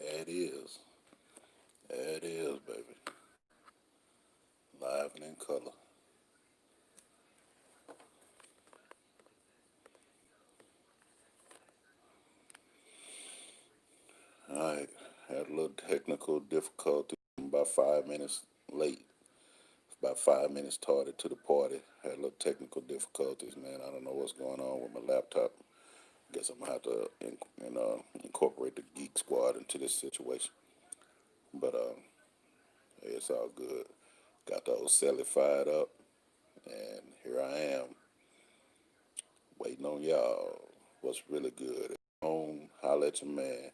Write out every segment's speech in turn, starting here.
It is. It is, baby. Live and in color. All right. Had a little technical difficulty. I'm about 5 minutes late. About 5 minutes tardy to the party. Had a little technical difficulties, man. I don't know what's going on with my laptop. Guess I'm gonna have to incorporate the Geek Squad into this situation. But hey, it's all good. Got the old celly fired up, and here I am waiting on y'all. What's really good? Home, holla at your man.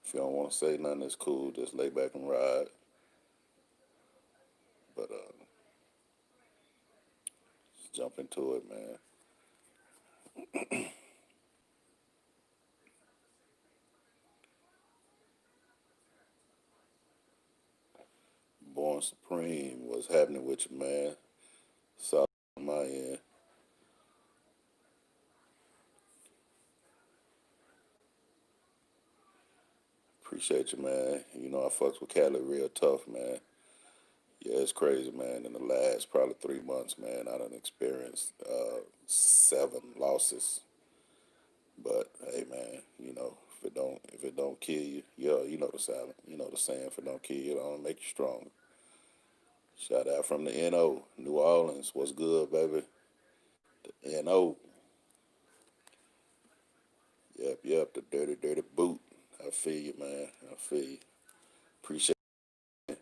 If you don't want to say nothing, it's cool. Just lay back and ride. But just jump into it, man. Born Supreme, what's happening with you, man? Solid on my end. Appreciate you, man. You know I fucks with Cali real tough, man. Yeah, it's crazy, man. In the last probably 3 months, man, I done experienced 7 losses. But hey, man, if it don't kill you, yeah, you know the saying, if it don't kill you, it don't make you stronger. Shout out from the NO, New Orleans. What's good, baby? The NO. Yep, the dirty, dirty boot. I feel you, man. I feel you. Appreciate it.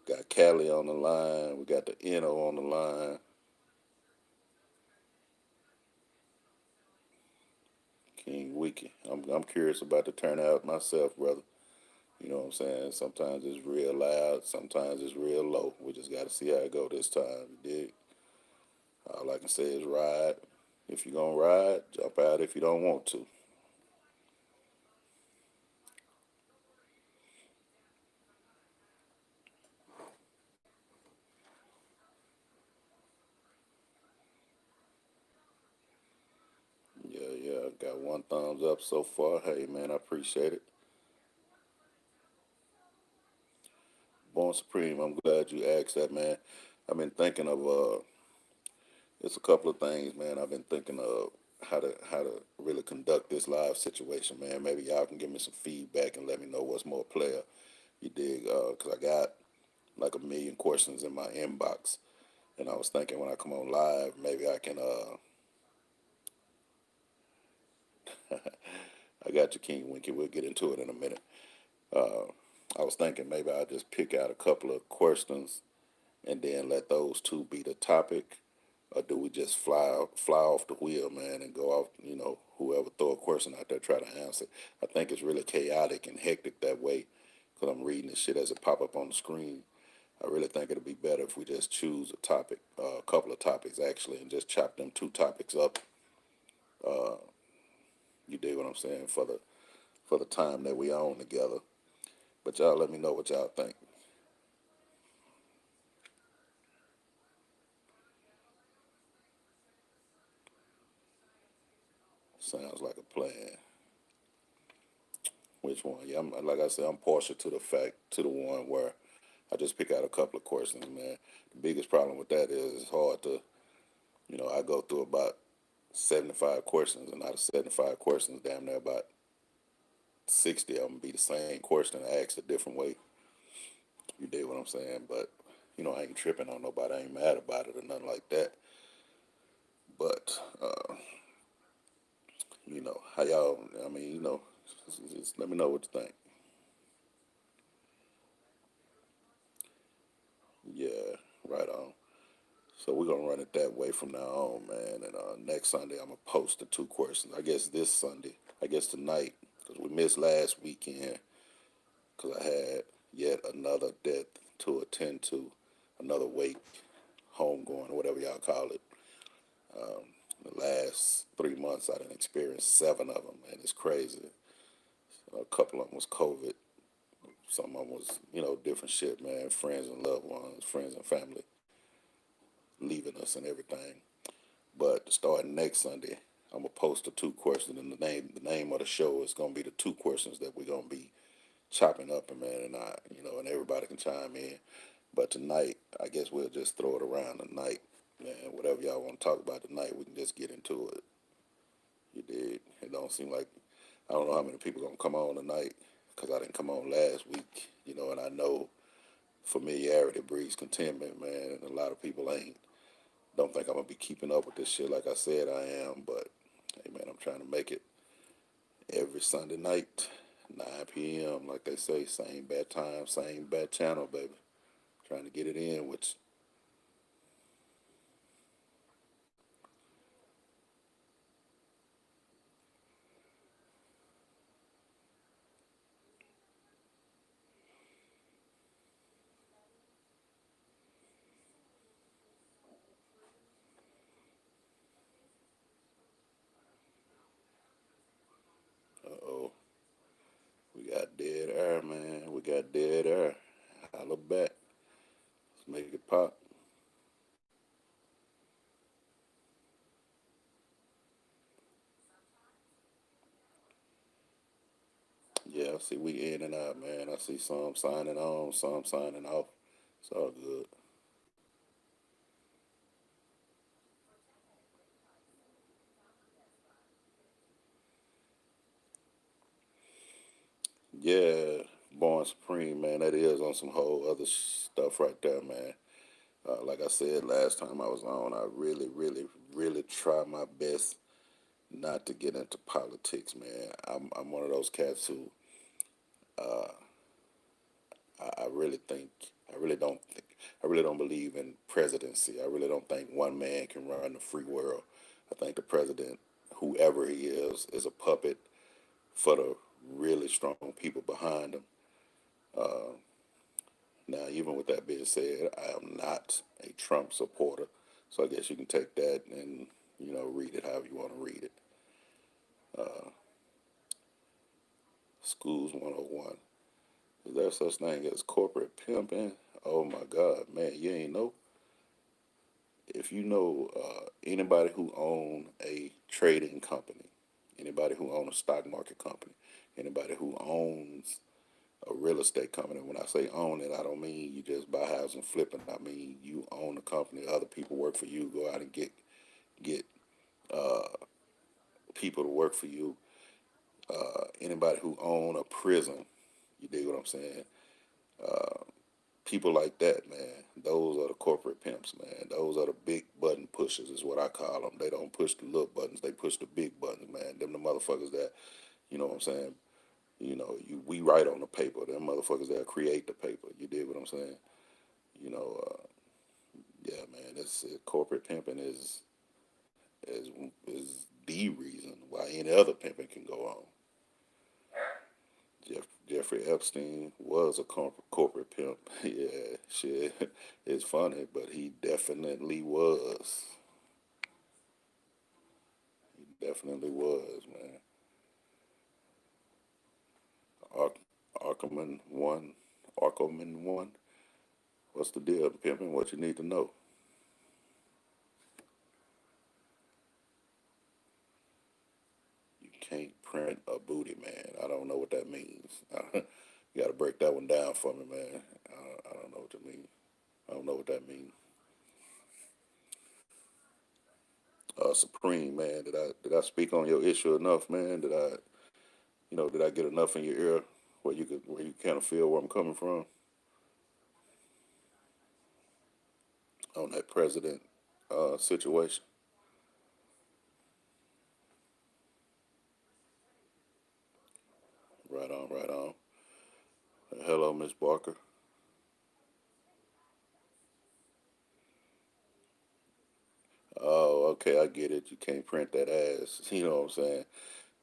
Got Cali on the line. We got the NO on the line. King Wiki. I'm curious about the turnout myself, brother. You know what I'm saying? Sometimes it's real loud, sometimes it's real low. We just got to see how it go this time. You dig? All I can say is ride. If you're gonna ride, jump out if you don't want to. Yeah. Got one thumbs up so far. Hey, man, I appreciate it. Born Supreme, I'm glad you asked that, man. I've been thinking of it's a couple of things, man. I've been thinking of how to really conduct this live situation, man. Maybe y'all can give me some feedback and let me know what's more player. You dig? Cause I got like a million questions in my inbox, and I was thinking when I come on live, maybe I can. I got you, King Winky. We'll get into it in a minute. Uh, I was thinking maybe I'll just pick out a couple of questions and then let those two be the topic, or do we just fly off the wheel, man, and go off? Whoever throw a question out there try to answer. I think it's really chaotic and hectic that way, because I'm reading this shit as it pop up on the screen. I really think it'd be better if we just choose a topic, a couple of topics actually, and just chop them two topics up. Uh, you dig what I'm saying, for the time that we own together. But y'all let me know what y'all think. Sounds like a plan. Which one? Yeah, like I said, I'm partial to the one where I just pick out a couple of questions, man. The biggest problem with that is it's hard to, I go through about 75 questions, and out of 75 questions, damn near about 60 of them be the same question asked a different way. You dig what I'm saying? But, I ain't tripping on nobody. I ain't mad about it or nothing like that. But, how y'all, I mean, just let me know what you think. Yeah, right on. So we're gonna run it that way from now on, man. And next Sunday, I'm gonna post the two questions. I guess this Sunday, I guess tonight, because we missed last weekend, because I had yet another death to attend to, another wake, homegoing, whatever y'all call it. Um, the last 3 months, I done experienced 7 of them, and it's crazy. A couple of them was COVID. Some of them was, different shit, man. Friends and loved ones, friends and family leaving us and everything. But starting next Sunday, I'm gonna post the two questions, and the name of the show is gonna be the two questions that we're gonna be chopping up, and man, and and everybody can chime in. But tonight, I guess we'll just throw it around tonight, man. Whatever y'all want to talk about tonight, we can just get into it. You did. It don't seem like I don't know how many people gonna come on tonight because I didn't come on last week, and I know familiarity breeds contentment, man. And a lot of people ain't. Don't think I'm gonna be keeping up with this shit like I said I am, but hey, man, I'm trying to make it every Sunday night, 9 p.m. Like they say, same bad time, same bad channel, baby. Trying to get it in with you. Uh-oh, we got dead air, man. We got dead air. Holla back. Let's make it pop. Yeah, I see we in and out, man. I see some signing on, some signing off. It's all good. Yeah, Born Supreme, man. That is on some whole other stuff right there, man. Like I said last time I was on, I really, really, really try my best not to get into politics, man. I'm one of those cats who I really think I really don't believe in presidency. I really don't think one man can run the free world. I think the president, whoever he is a puppet for the really strong people behind him. Uh, Now, even with that being said, I am not a Trump supporter, so I guess you can take that and read it however you want to read it. Uh, Schools 101. Is there such thing as corporate pimping? Oh my God, man, you ain't know. If you know anybody who own a trading company, anybody who own a stock market company, anybody who owns a real estate company. When I say own it, I don't mean you just buy a house and flip it. I mean you own a company. Other people work for you. Go out and get uh, people to work for you. Anybody who own a prison, you dig what I'm saying? Uh, People like that, man. Those are the corporate pimps, man. Those are the big button pushers, is what I call them. They don't push the little buttons. They push the big buttons, man. Them the motherfuckers that, you know what I'm saying? We write on the paper. Them motherfuckers that create the paper. You dig what I'm saying? You know, yeah, man. It's corporate pimping is is the reason why any other pimping can go on. Jeffrey Epstein was a corporate pimp. Yeah, shit. It's funny, but he definitely was. He definitely was, man. Ar- Arkerman one, Arkerman one. What's the deal, pimping? What you need to know? You can't print a booty, man. I don't know what that means. You got to break that one down for me, man. I don't know what that means. I don't know what that means. Supreme, man. Did I speak on your issue enough, man? Did I get enough in your ear where you kind of feel where I'm coming from on that president situation? Right on, right on. Hello, Miss Barker. Oh, okay, I get it. You can't print that ass. You know what I'm saying?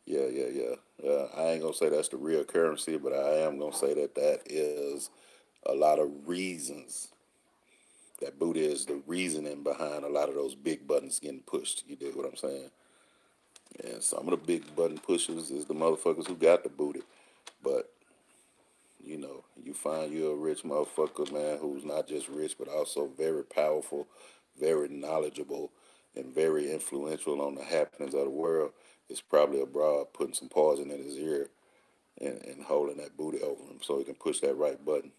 Yeah, yeah, yeah. I ain't gonna say that's the real currency, but I am gonna say that that is a lot of reasons. That booty is the reasoning behind a lot of those big buttons getting pushed. You dig what I'm saying? And some of the big button pushers is the motherfuckers who got the booty. But you find you a rich motherfucker, man, who's not just rich but also very powerful, very knowledgeable, and very influential on the happenings of the world. It's probably a broad putting some poison in his ear, and holding that booty over him so he can push that right button.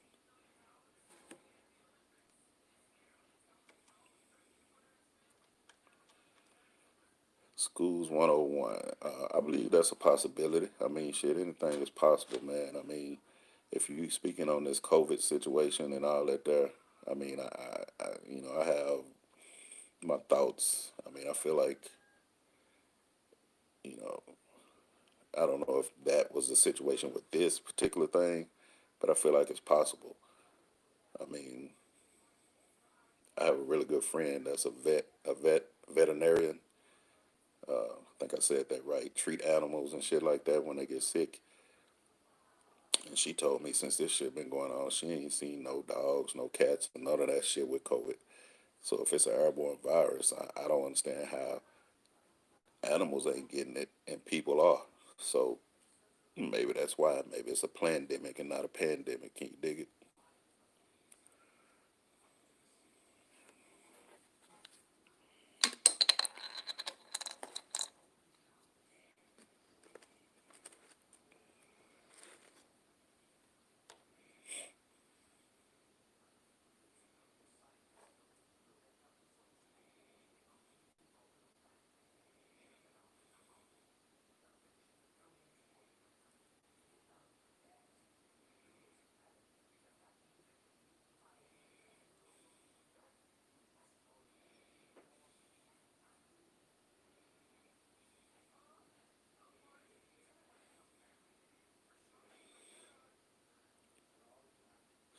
Schools 101. I believe that's a possibility. I mean, shit, anything is possible, man. I mean, if you speaking on this COVID situation and all that there, I mean, I have my thoughts. I mean, I feel like, you know, I don't know if that was the situation with this particular thing, but I feel like it's possible. I mean, I have a really good friend that's veterinarian. I think I said that right. Treat animals and shit like that when they get sick. And she told me since this shit been going on, she ain't seen no dogs, no cats, none of that shit with COVID. So if it's an airborne virus, I don't understand how animals ain't getting it and people are. So maybe that's why. Maybe it's a pandemic and not a pandemic. Can you dig it?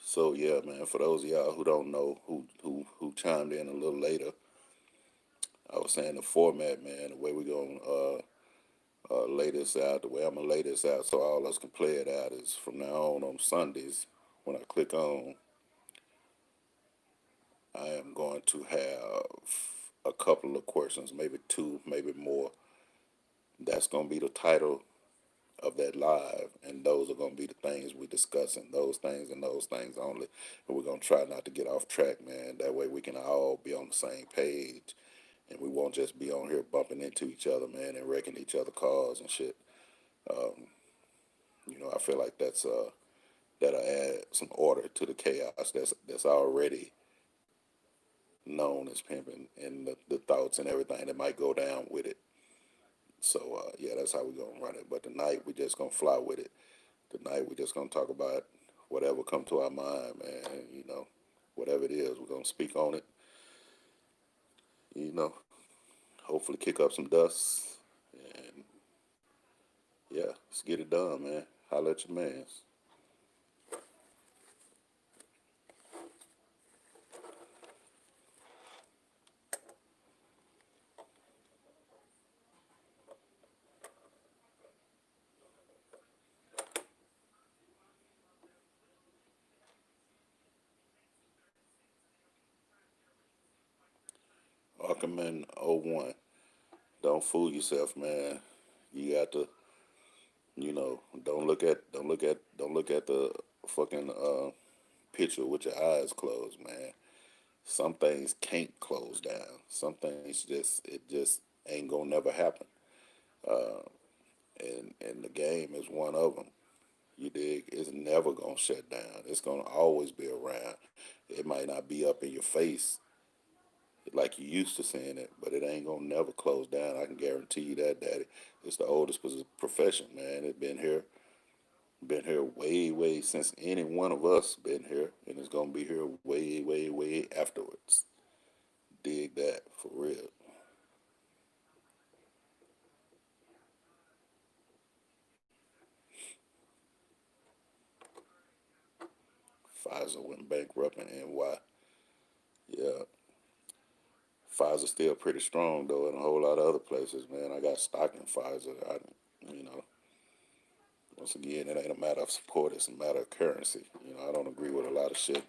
So yeah, man. For those of y'all who don't know, who chimed in a little later, I was saying the format, man. The way we gonna lay this out, the way I'm gonna lay this out, so all us can play it out is from now on Sundays. When I click on, I am going to have a couple of questions, maybe two, maybe more. That's gonna be the title of that live, and those are going to be the things we discussing, those things and those things only. And we're going to try not to get off track, man. That way we can all be on the same page, and we won't just be on here bumping into each other, man, and wrecking each other cars and shit. Um, I feel like that'll add some order to the chaos that's already known as pimping, and the thoughts and everything that might go down with it. So yeah, that's how we're gonna run it. But tonight we just gonna fly with it. Tonight we're just gonna talk about whatever come to our mind, man. Whatever it is, we're gonna speak on it. You know, hopefully kick up some dust, and yeah, let's get it done, man. Holla at your mans. Ackerman 01. Don't fool yourself, man. You got to, don't look at the fucking picture with your eyes closed, man. Some things can't close down. Some things just ain't gonna never happen. Uh, and the game is one of them. You dig? It's never gonna shut down. It's gonna always be around. It might not be up in your face like you used to seeing it, but it ain't gonna never close down. I can guarantee you that, Daddy. It's the oldest profession, man. It's been here way, way since any one of us been here, and it's gonna be here way, way, way afterwards. Dig that for real. Pfizer went bankrupt in NY. Yeah, Pfizer still pretty strong though in a whole lot of other places, man. I got stock in Pfizer. You know, once again, it ain't a matter of support; it's a matter of currency. I don't agree with a lot of shit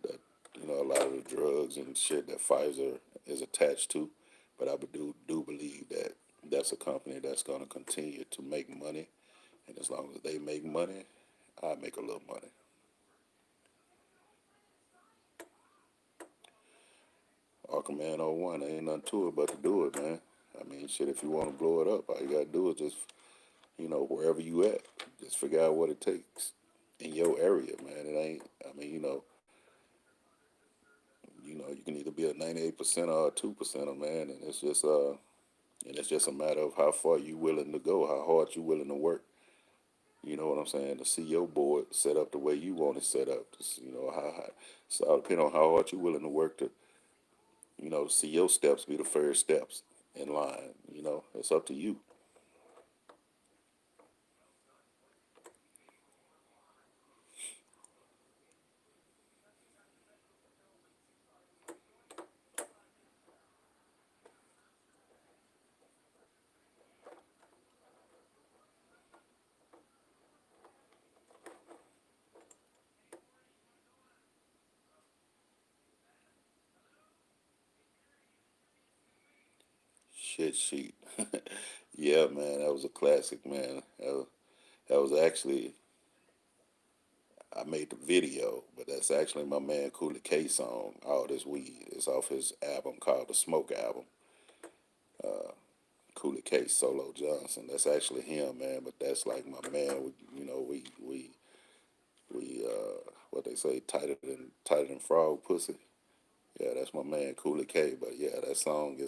that a lot of the drugs and shit that Pfizer is attached to, but I do believe that that's a company that's going to continue to make money, and as long as they make money, I make a little money. Aquaman 01, ain't nothing to it but to do it, man. I mean, shit, if you want to blow it up, all you got to do is just wherever you at. Just figure out what it takes in your area, man. It ain't. I mean, you can either be a 98% or a 2%er, man, and it's just a matter of how far you willing to go, how hard you willing to work. You know what I'm saying? To see your board set up the way you want it set up. So it depend on how hard you willing to work to, see your steps be the first steps in line. It's up to you. Shit sheet. Yeah, man, that was a classic, man. That was actually I made the video, but that's actually my man Coolie K song. All this weed is off his album called the Smoke album. Coolie K Solo Johnson. That's actually him, man. But that's like my man. We what they say tighter than frog pussy. Yeah, that's my man Coolie K. But yeah, that song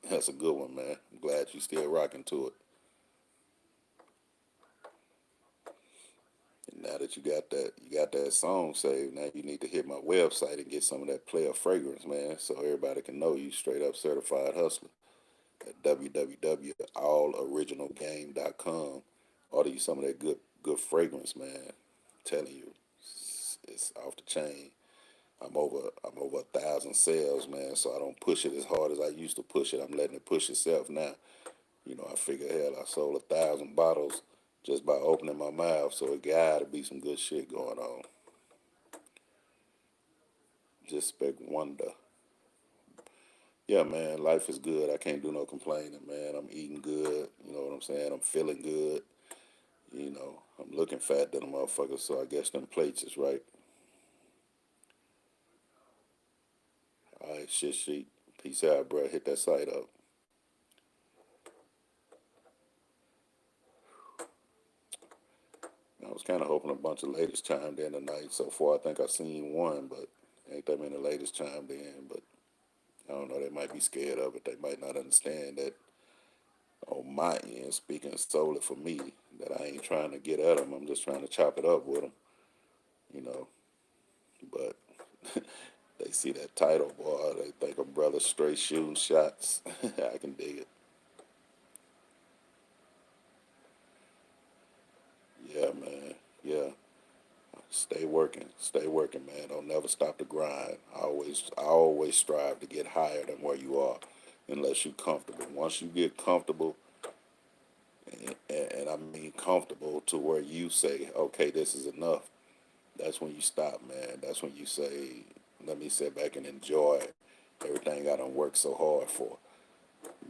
that's a good one, man. I'm glad you still rocking to it. And now that you got that song saved, now you need to hit my website and get some of that player fragrance, man, so everybody can know you straight up certified hustler at www.alloriginalgame.com. Order you some of that good fragrance, man. I'm telling you, it's off the chain. I'm over 1,000 sales, man. So I don't push it as hard as I used to push it. I'm letting it push itself now. I figure, hell, I sold 1,000 bottles just by opening my mouth. So it got to be some good shit going on. Just spec wonder. Yeah, man, life is good. I can't do no complaining, man. I'm eating good. You know what I'm saying? I'm feeling good. I'm looking fat than a motherfucker, so I guess them plates is right. All right, shit, sheet. Peace out, bro. Hit that site up. I was kind of hoping a bunch of ladies chimed in tonight. So far, I think I seen one, but ain't that many ladies chimed in. But I don't know. They might be scared of it. They might not understand that on my end, speaking solely for me, that I ain't trying to get at them. I'm just trying to chop it up with them, you know. But they see that title, boy. They think a brother straight shooting shots. I can dig it. Yeah, man. Yeah. Stay working, man. Don't never stop the grind. I always strive to get higher than where you are, unless you're comfortable. Once you get comfortable, and I mean comfortable to where you say, okay, this is enough. That's when you stop, man. That's when you say, let me sit back and enjoy everything I done worked so hard for.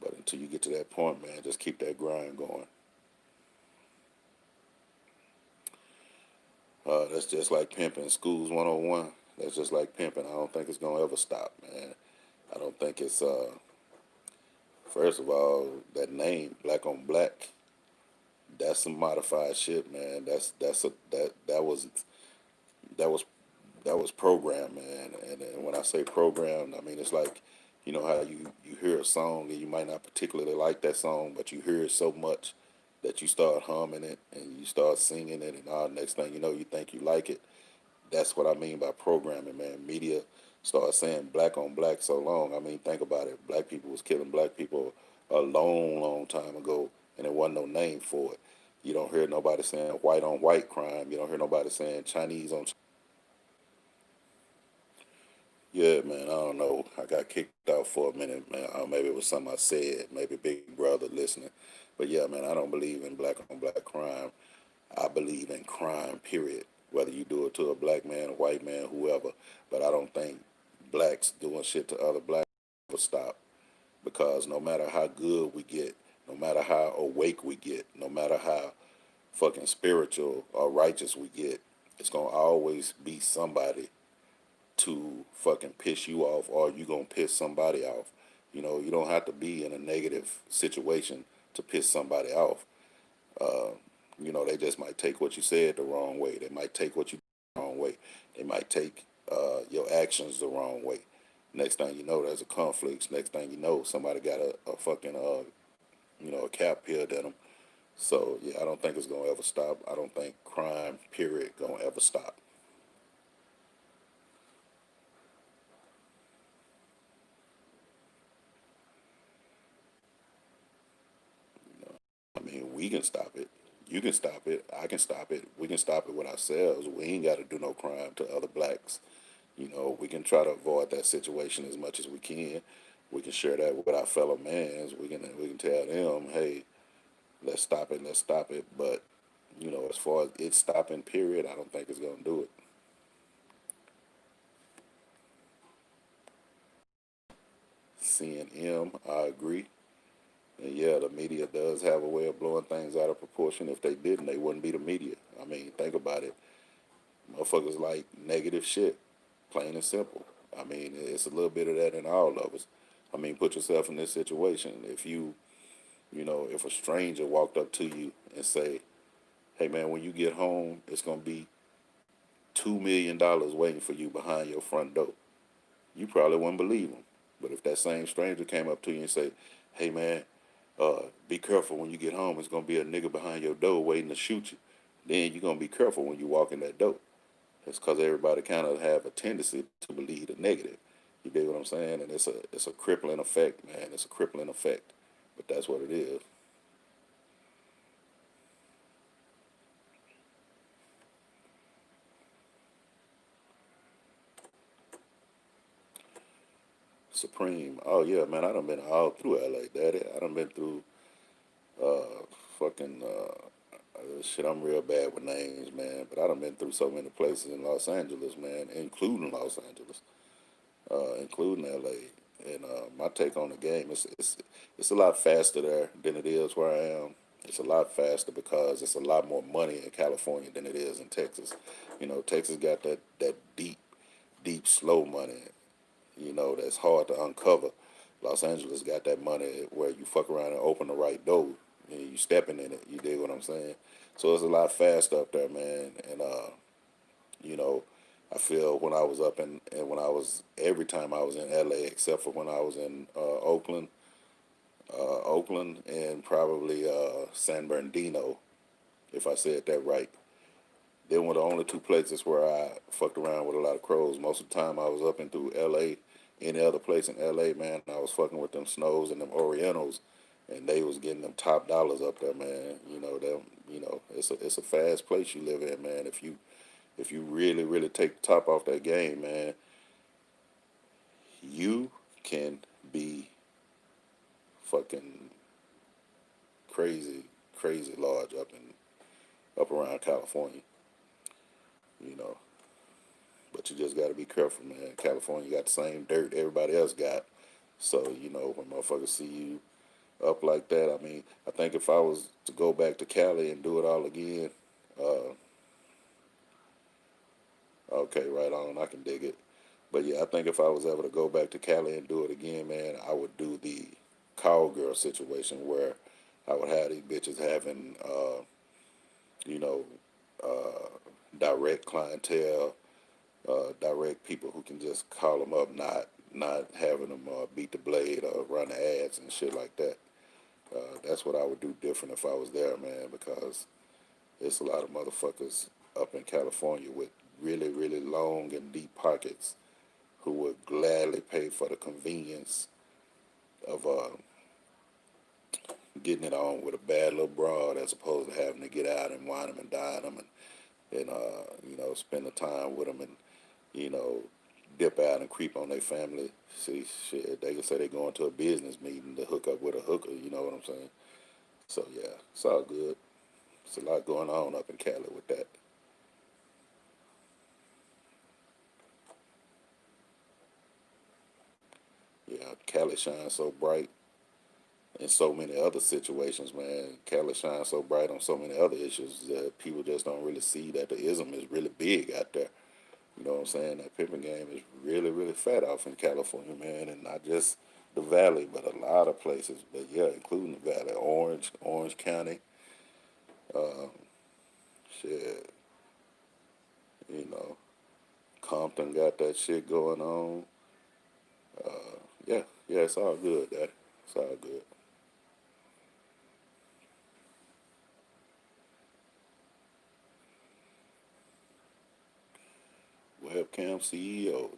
But until you get to that point, man, just keep that grind going. That's just like pimping. Schools 101. That's just like pimping. I don't think it's gonna ever stop, man. I don't think it's first of all, that name, black on black, that's some modified shit, man. That was that was programmed, man. And when I say programmed, I mean it's like, how you hear a song and you might not particularly like that song, but you hear it so much that you start humming it and you start singing it, and all next thing you know, you think you like it. That's what I mean by programming, man. Media started saying black on black so long. I mean, think about it. Black people was killing black people a long, long time ago, and there wasn't no name for it. You don't hear nobody saying white on white crime. You don't hear nobody saying Chinese on. Yeah, man, I don't know. I got kicked out for a minute, man. Maybe it was something I said, maybe Big Brother listening. But yeah, man, I don't believe in black on black crime. I believe in crime, period. Whether you do it to a black man, a white man, whoever. But I don't think blacks doing shit to other blacks will stop. Because no matter how good we get, no matter how awake we get, no matter how fucking spiritual or righteous we get, it's gonna always be somebody to fucking piss you off, or you gonna piss somebody off. You don't have to be in a negative situation to piss somebody off. They just might take what you said the wrong way. They might take what you did the wrong way. They might take your actions the wrong way. Next thing you know, there's a conflict. Next thing you know, somebody got a fucking a cap peeled at them. So yeah, I don't think it's gonna ever stop. I don't think crime, period, gonna ever stop. I mean, we can stop it. You can stop it. I can stop it. We can stop it with ourselves. We ain't got to do no crime to other blacks. We can try to avoid that situation as much as we can. We can share that with our fellow mans. We can tell them, hey, let's stop it. Let's stop it. But as far as it stopping, period, I don't think it's gonna do it. CNM, I agree. And yeah, the media does have a way of blowing things out of proportion. If they didn't, they wouldn't be the media. I mean, think about it. Motherfuckers like negative shit, plain and simple. I mean, it's a little bit of that in all of us. I mean, put yourself in this situation. If a stranger walked up to you and say, "Hey man, when you get home, it's gonna be $2 million waiting for you behind your front door," you probably wouldn't believe them. But if that same stranger came up to you and say, "Hey man, be careful when you get home. It's gonna be a nigga behind your door waiting to shoot you," then you're gonna be careful when you walk in that door. It's because everybody kind of have a tendency to believe the negative. You dig what I'm saying? And it's a crippling effect, man. It's a crippling effect. But that's what it is. Supreme. Oh yeah, man. I done been all through LA, daddy. I done been through fucking shit. I'm real bad with names, man. But I done been through so many places in Los Angeles, man, including Los Angeles, including LA. And my take on the game is it's a lot faster there than it is where I am. It's a lot faster because it's a lot more money in California than it is in Texas. Texas got that deep, slow money. That's hard to uncover. Los Angeles got that money where you fuck around and open the right door and you stepping in it. You dig what I'm saying? So it's a lot faster up there, man. And you know, I feel when I was up and when I was every time I was in LA except for when I was in Oakland and probably San Bernardino, if I said that right. They were the only two places where I fucked around with a lot of crows. Most of the time I was up and through LA. Any other place in LA, man, I was fucking with them Snows and them Orientals, and they was getting them top dollars up there, man. It's a fast place you live in, man. If you really, really take the top off that game, man, you can be fucking crazy, crazy large up around California, you know. But you just got to be careful, man. California got the same dirt everybody else got. So, when motherfuckers see you up like that, I mean, I think if I was to go back to Cali and do it all again, uh, okay, right on, I can dig it. But yeah, I think if I was ever to go back to Cali and do it again, man, I would do the cowgirl situation where I would have these bitches having, you know, uh, direct clientele, direct people who can just call them up, not having them beat the blade or run ads and shit like that. That's what I would do different if I was there, man, because there's a lot of motherfuckers up in California with really, really long and deep pockets who would gladly pay for the convenience of getting it on with a bad little broad as opposed to having to get out and wine them and dine them and spend the time with them and you know dip out and creep on their family. See, shit, they can say they going to a business meeting to hook up with a hooker. You know what I'm saying? So yeah, it's all good. It's a lot going on up in Cali with that. Yeah, Cali shines so bright in so many other situations, man. Cali shines so bright on so many other issues that people just don't really see that the ism is really big out there. You know what I'm saying? That pimping game is really, really fat off in California, man, and not just the Valley, but a lot of places. But yeah, including the Valley, Orange County, and got that shit going on. Yeah, yeah, it's all good, Daddy. It's all good. Webcam CEO.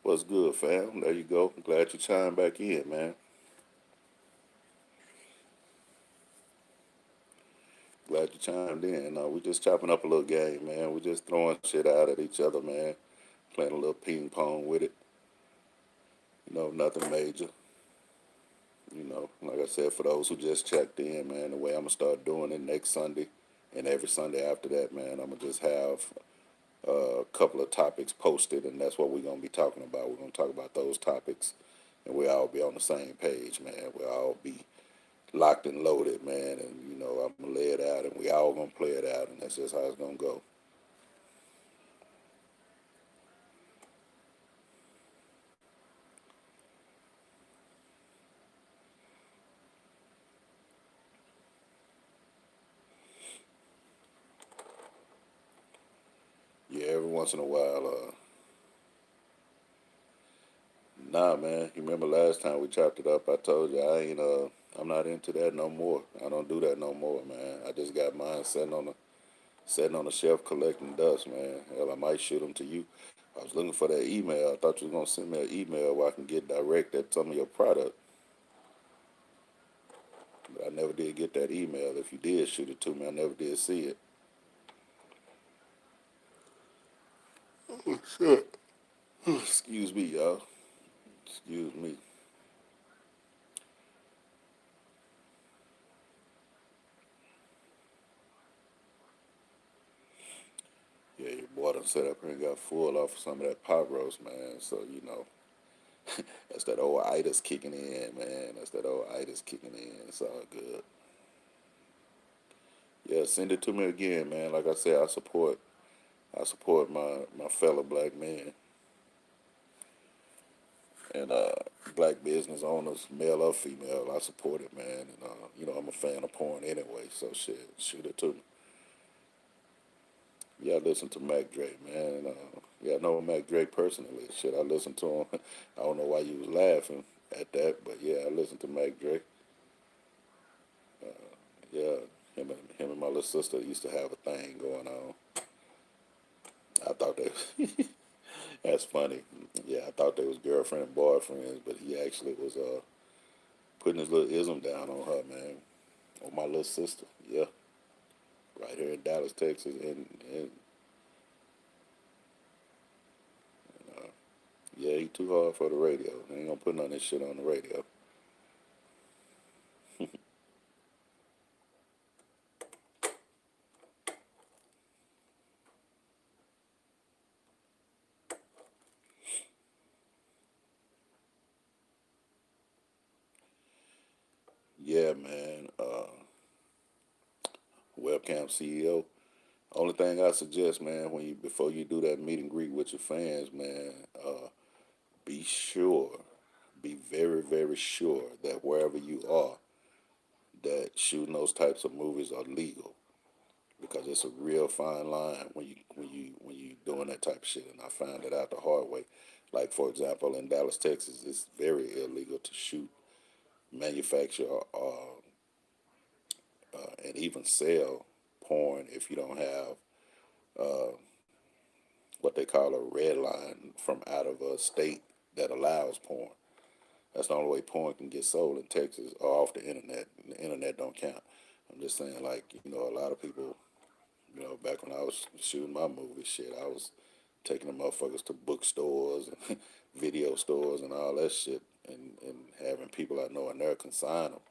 What's good, fam? There you go. Glad you chimed back in, man. Glad you chimed in. We just chopping up a little game, man. We just throwing shit out at each other, man. Playing a little ping pong with it. Nothing major. Like I said, for those who just checked in, man, the way I'm gonna start doing it next Sunday and every Sunday after that, man, I'm gonna just have a couple of topics posted, and that's what we're gonna be talking about. We're gonna talk about those topics, and we all be on the same page, man. We all be locked and loaded, man, and I'm gonna lay it out, and we all gonna play it out, and that's just how it's gonna go. Yeah, every once in a while, nah, man. You remember last time we chopped it up? I told you I'm not into that no more. I don't do that no more, man. I just got mine sitting on the shelf collecting dust, man. Hell, I might shoot them to you. I was looking for that email. I thought you was gonna send me an email where I can get direct at some of your product, but I never did get that email. If you did shoot it to me, I never did see it. Oh, shit. Excuse me, y'all. Excuse me. Yeah, your boy done set up here and got full off of some of that pot roast, man. So, that's that old itis kicking in, man. That's that old itis kicking in. It's all good. Yeah, send it to me again, man. Like I said, I support my fellow black men and black business owners, male or female. I support it, man. And I'm a fan of porn anyway. So shit, shoot it to me. Yeah, I listen to Mac Dre, man. Yeah, I know Mac Dre personally. Shit, I listen to him. I don't know why you was laughing at that, but yeah, I listen to Mac Dre. Yeah, him and my little sister used to have a thing going on. I thought they that's funny. Yeah, I thought they was girlfriend and boyfriends, but he actually was putting his little ism down on her, man. On my little sister. Yeah, right here in Dallas, Texas, and yeah, he too hard for the radio. They ain't gonna put none of this shit on the radio. Yeah, man. Webcam CEO. Only thing I suggest, man, when you before you do that meet and greet with your fans, man, be sure, be very, very sure that wherever you are, that shooting those types of movies are legal because it's a real fine line when you doing that type of shit. And I found it out the hard way. Like for example, in Dallas, Texas, it's very illegal to shoot, manufacture, and even sell porn if you don't have what they call a red line from out of a state that allows porn. That's the only way porn can get sold in Texas or off the internet. The internet don't count. I'm just saying, like, a lot of people, back when I was shooting my movie, shit, I was taking the motherfuckers to bookstores and video stores and all that shit and having people I know in there consign them.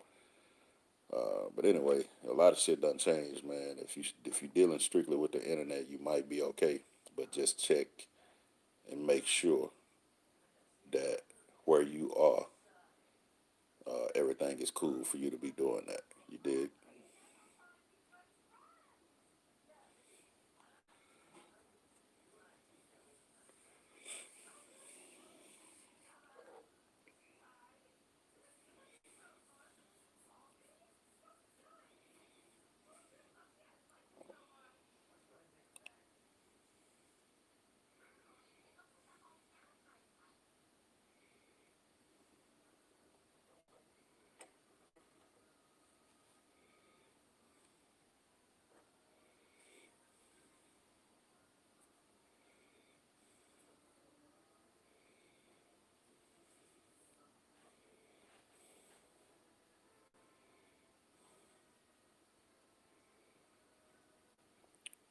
But anyway, a lot of shit done changed, man. If you're dealing strictly with the internet, you might be okay, but just check and make sure that where you are, everything is cool for you to be doing that. You dig?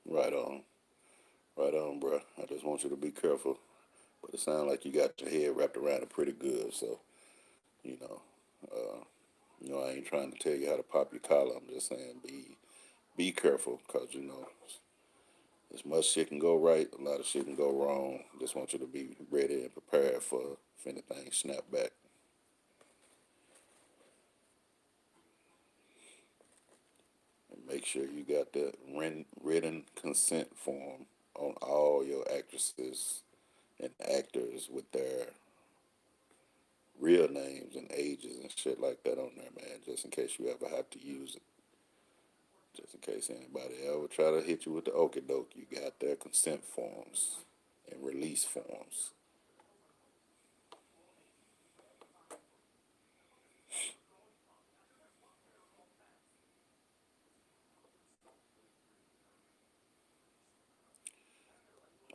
Right on. Right on, bro. I just want you to be careful. But it sounds like you got your head wrapped around it pretty good. So, you know, uh, I ain't trying to tell you how to pop your collar. I'm just saying be careful because, as much shit can go right, a lot of shit can go wrong. Just want you to be ready and prepared for if anything snap back. And make sure you got that written consent form on all your actresses and actors with their real names and ages and shit like that on there, man, just in case you ever have to use it. Just in case anybody ever try to hit you with the okie doke, you got their consent forms and release forms.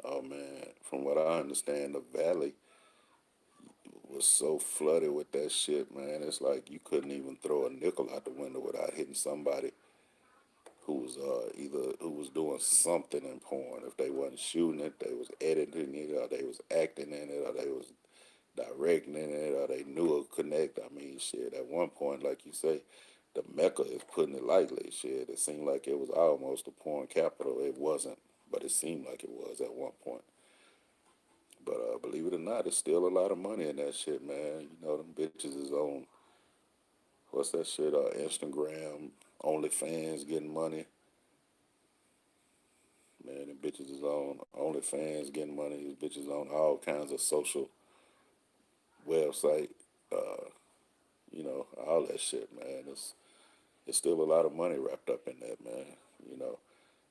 Oh man, from what I understand, the valley was so flooded with that shit, man. It's like you couldn't even throw a nickel out the window without hitting somebody who was either who was doing something in porn. If they wasn't shooting it, they was editing it, or they was acting in it, or they was directing it, or they knew a connect. I mean, shit. At one point, like you say, the Mecca is putting it lightly. Shit, it seemed like it was almost a porn capital. It wasn't, but it seemed like it was at one point. But believe it or not, it's still a lot of money in that shit, man. Them bitches is on what's that shit? Instagram, OnlyFans getting money. Man, them bitches is on OnlyFans getting money. These bitches on all kinds of social website. Uh, all that shit, man. It's still a lot of money wrapped up in that, man. You know,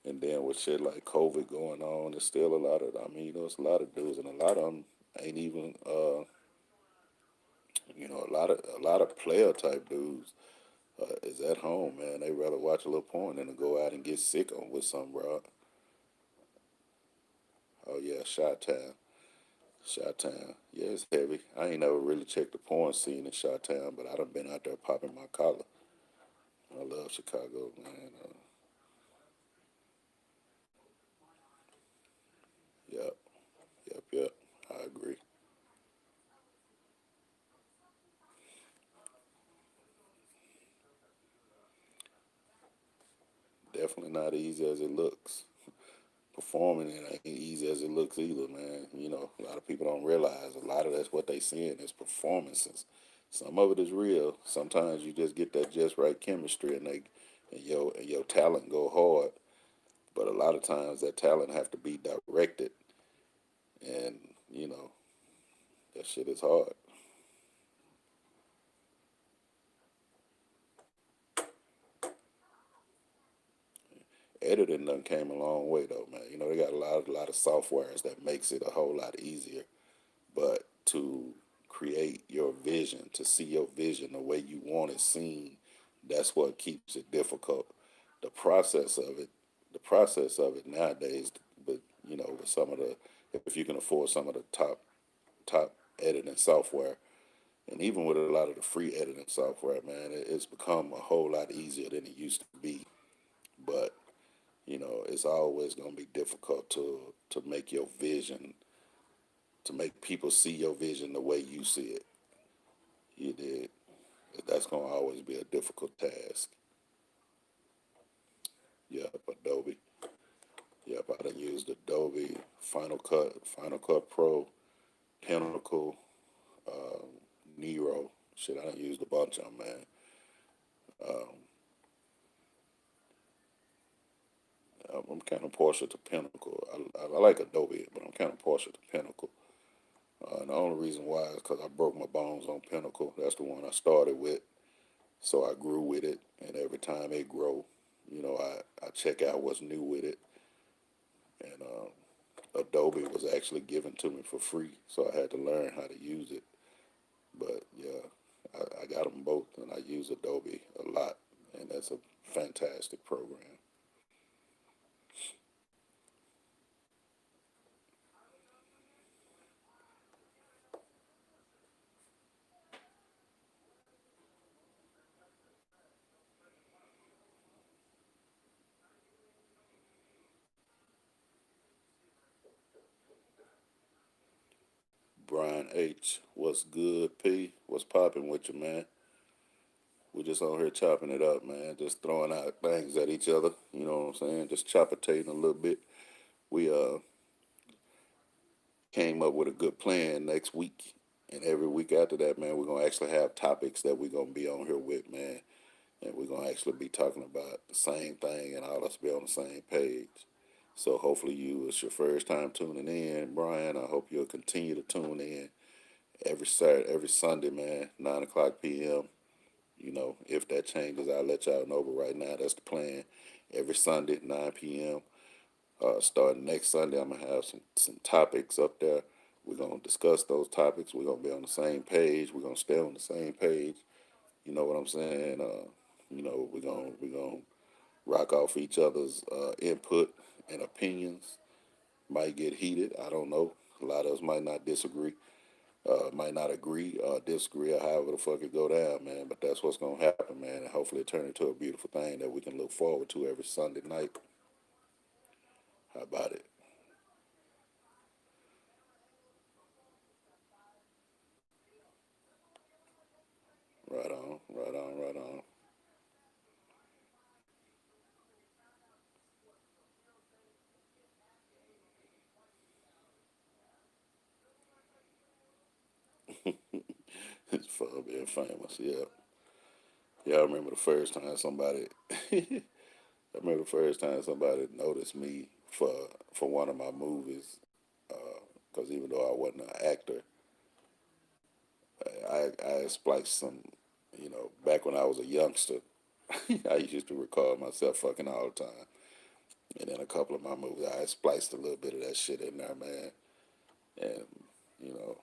and then with shit like COVID going on, it's still a lot of. I mean, it's a lot of dudes, and a lot of them ain't even. A lot of player type dudes is at home, man. They rather watch a little porn than to go out and get sick on with some broad. Oh yeah, Shot Town. Shot Town. Yeah, it's heavy. I ain't never really checked the porn scene in Shot Town, but I done been out there popping my collar. I love Chicago, man. Yep, yep. I agree. Definitely not easy as it looks. Performing it ain't easy as it looks either, man. A lot of people don't realize a lot of that's what they seeing is performances. Some of it is real. Sometimes you just get that just right chemistry and your talent go hard. But a lot of times that talent have to be directed, and you know that shit is hard. Editing done came a long way though, man. They got a lot of softwares that makes it a whole lot easier. But to create your vision, to see your vision the way you want it seen, that's what keeps it difficult. The process of it, the process of it nowadays, but with some of the, if you can afford some of the top editing software, and even with a lot of the free editing software, man, it's become a whole lot easier than it used to be. But it's always gonna be difficult to make your vision, to make people see your vision the way you see it. You did. That's gonna always be a difficult task. Yep, Adobe. Yep, I done used Adobe, Final Cut Pro, Pinnacle, um, Nero. Shit, I done used a bunch of them, man. Um, I'm kind of partial to Pinnacle. I like Adobe, but I'm kind of partial to Pinnacle. And the only reason why is because I broke my bones on Pinnacle. That's the one I started with. So I grew with it, and every time it grow, I check out what's new with it. And Adobe was actually given to me for free, so I had to learn how to use it. But yeah, I got them both, and I use Adobe a lot, and that's a fantastic program. Brian H. What's good, P? What's popping with you, man? We just on here chopping it up, man. Just throwing out things at each other. You know what I'm saying? Just choppertating a little bit. We came up with a good plan next week, and every week after that, man, we're gonna actually have topics that we're gonna be on here with, man, and we're gonna actually be talking about the same thing, and all us be on the same page. So hopefully you, it's your first time tuning in, Brian. I hope you'll continue to tune in every Saturday, every Sunday, man, 9 o'clock p.m. You know, if that changes, I'll let y'all know. But right now, that's the plan. Every Sunday, 9 p.m. Starting next Sunday, I'm gonna have some topics up there. We're gonna discuss those topics. We're gonna be on the same page. We're gonna stay on the same page. You know what I'm saying? We're gonna rock off each other's input and opinions. Might get heated. I don't know. A lot of us might not disagree. Might not agree or disagree or however the fuck it go down, man. But that's what's gonna happen, man. And hopefully it turn into a beautiful thing that we can look forward to every Sunday night. How about it? Right on, right on, right on. It's fun being famous. Yeah, yeah. I remember the first time somebody. I remember the first time somebody noticed me for one of my movies. Because even though I wasn't an actor, I spliced some. You know, back when I was a youngster, I used to record myself fucking all the time. And in a couple of my movies, I spliced a little bit of that shit in there, man. And, you know,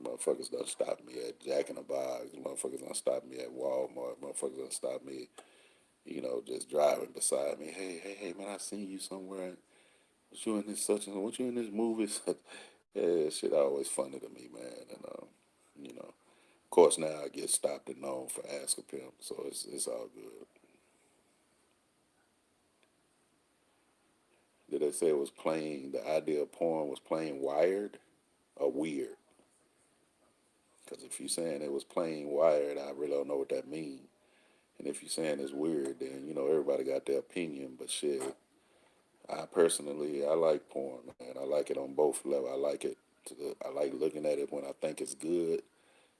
motherfuckers done stop me at Jack in the Box. Motherfuckers done stop me at Walmart. Motherfuckers done stop me, just driving beside me. Hey, man, I seen you somewhere. Was you in this such and what you in this movie? Yeah, shit always funny to me, man. And, of course, now I get stopped and known for Ask a Pimp, so it's all good. Did they say it was playing, the idea of porn was playing wired or weird? Because if you're saying it was plain wired, I really don't know what that means. And if you're saying it's weird, then everybody got their opinion. But shit, I personally I like porn, man. I like it on both levels. I like looking at it when I think it's good,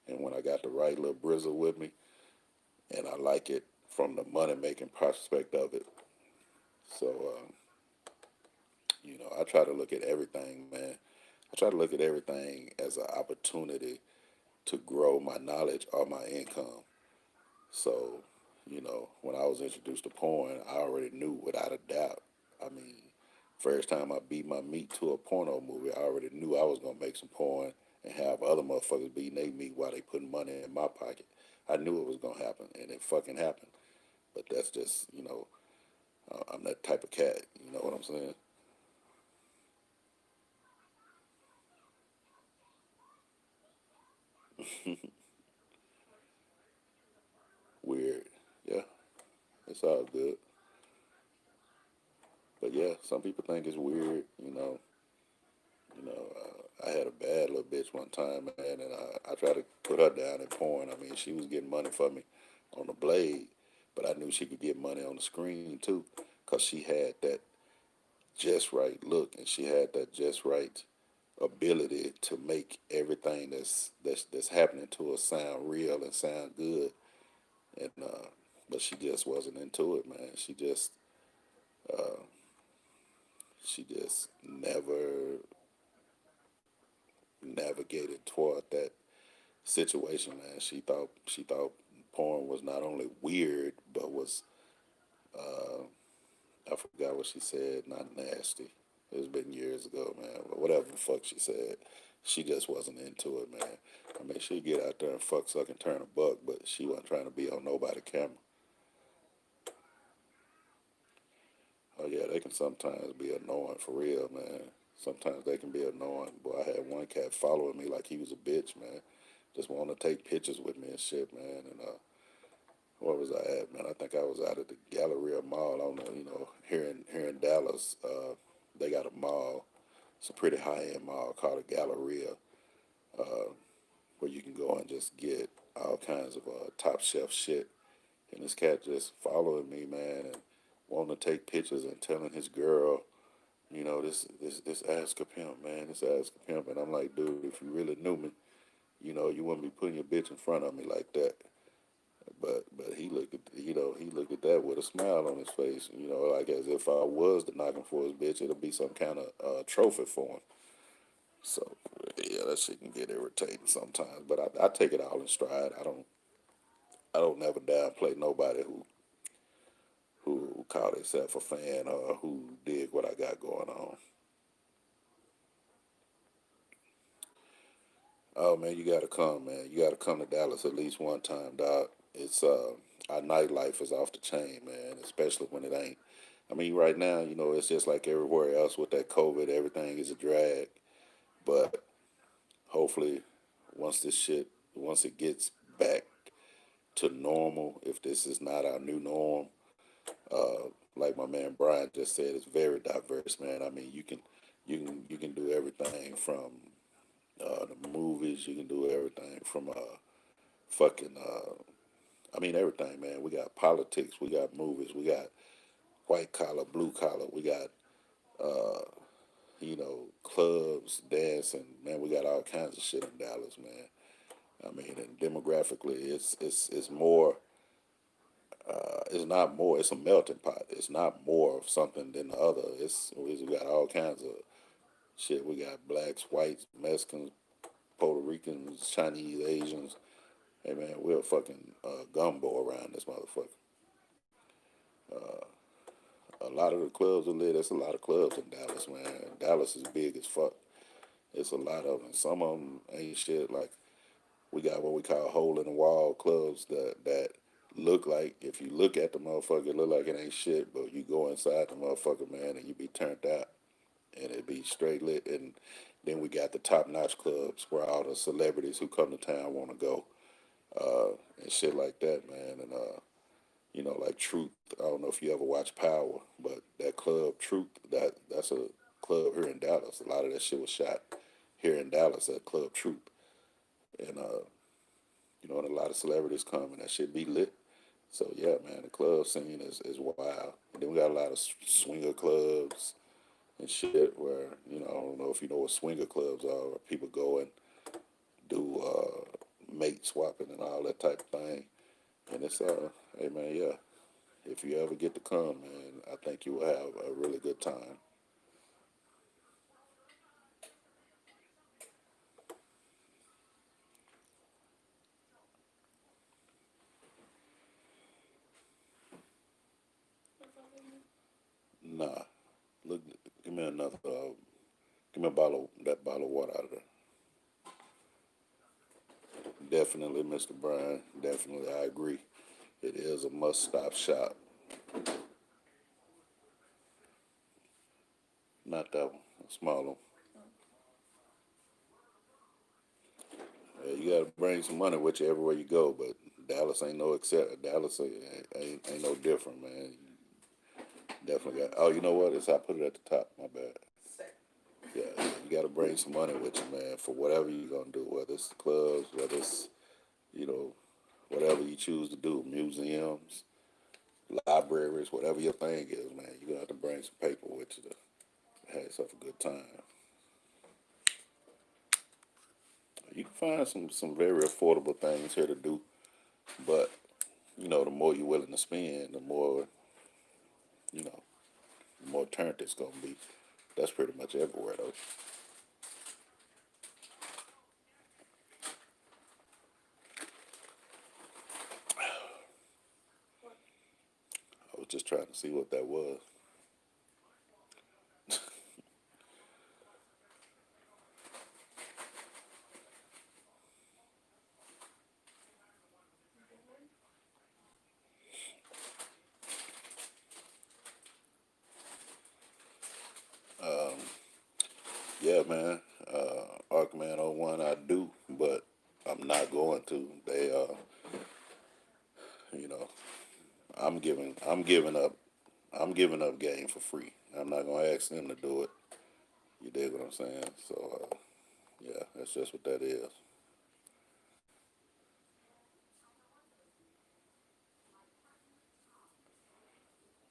and when I got the right little brizzle with me, and I like it from the money making prospect of it. So I try to look at everything, man. I try to look at everything as an opportunity to grow my knowledge or my income. So, when I was introduced to porn, I already knew without a doubt. I mean, first time I beat my meat to a porno movie, I already knew I was gonna make some porn and have other motherfuckers beating their meat while they putting money in my pocket. I knew it was gonna happen, and it fucking happened. But that's just, I'm that type of cat. You know what I'm saying? Weird. Yeah, it's all good. But yeah, some people think it's weird. I had a bad little bitch one time, man, and I tried to put her down in porn. I mean, she was getting money for me on the blade, but I knew she could get money on the screen too, cause she had that just right look and she had that just right ability to make everything that's happening to her sound real and sound good. And but she just wasn't into it, man. She just never navigated toward that situation, man. She thought porn was not only weird, but was I forgot what she said, not nasty. It's been years ago, man. But whatever the fuck she said, she just wasn't into it, man. I mean, she'd get out there and fuck, suck, and turn a buck, but she wasn't trying to be on nobody camera. Oh yeah, they can sometimes be annoying for real, man. Sometimes they can be annoying. Boy, I had one cat following me like he was a bitch, man. Just wanting to take pictures with me and shit, man. And where was I at, man? I think I was out at the Galleria Mall. I don't know, here in Dallas, they got a mall. It's a pretty high end mall called a Galleria, uh, where you can go and just get all kinds of top shelf shit. And this cat just following me, man, and wanting to take pictures and telling his girl, this ask a pimp, man, this ask a pimp. And I'm like, dude, if you really knew me, you wouldn't be putting your bitch in front of me like that. But he looked at that with a smile on his face, like as if I was the knocking for his bitch, it'll be some kind of trophy for him. So yeah, that shit can get irritating sometimes. But I take it all in stride. I don't never downplay nobody who called himself a fan or who did what I got going on. Oh man, you gotta come, man. You gotta come to Dallas at least one time, dog. It's our nightlife is off the chain, man. Especially when it ain't. I mean, right now, it's just like everywhere else with that COVID. Everything is a drag. But hopefully, once this shit, once it gets back to normal, if this is not our new norm, like my man Brian just said, it's very diverse, man. I mean, you can do everything from the movies. You can do everything from fucking. I mean, everything, man. We got politics. We got movies. We got white collar, blue collar. We got clubs, dancing. Man, we got all kinds of shit in Dallas, man. I mean, and demographically, it's more. It's not more. It's a melting pot. It's not more of something than the other. We got all kinds of shit. We got blacks, whites, Mexicans, Puerto Ricans, Chinese, Asians. Hey man, we're a fucking gumbo around this motherfucker. A lot of the clubs are lit. There's a lot of clubs in Dallas, man. Dallas is big as fuck. It's a lot of them. Some of them ain't shit. Like we got what we call hole in the wall clubs that look like if you look at the motherfucker, it look like it ain't shit. But you go inside the motherfucker, man, and you be turned out, and it be straight lit. And then we got the top notch clubs where all the celebrities who come to town want to go and shit like that, man. And like Truth. I don't know if you ever watch Power, but that club Truth, that's a club here in Dallas. A lot of that shit was shot here in Dallas at Club Truth, and and a lot of celebrities come and that shit be lit. So yeah, man, the club scene is wild. And then we got a lot of swinger clubs and shit where I don't know if you know what swinger clubs are, where people go and do mate swapping and all that type of thing. And it's hey man, yeah, if you ever get to come, man, I think you will have a really good time. Nah, look, give me another. Give me a bottle of water out of there. Definitely, Mr. Brian. Definitely, I agree. It is a must-stop shop. Not that one, a small one. You gotta bring some money with you everywhere you go, but Dallas ain't no except. Dallas ain't no different, man. Definitely got. Oh, you know what? It's I put it at the top. My bad. Yeah, you gotta bring some money with you, man, for whatever you're gonna do. Whether it's clubs, whether it's you know, whatever you choose to do, museums, libraries, whatever your thing is, man. You're gonna have to bring some paper with you to have yourself a good time. You can find some very affordable things here to do, but the more you're willing to spend, you know, the more turned it's gonna be. That's pretty much everywhere though. I was just trying to see what that was. Yeah, man. Arkman 01, I do, but I'm not going to. You know, I'm giving up game for free. I'm not gonna ask them to do it. You dig what I'm saying? So Yeah, that's just what that is.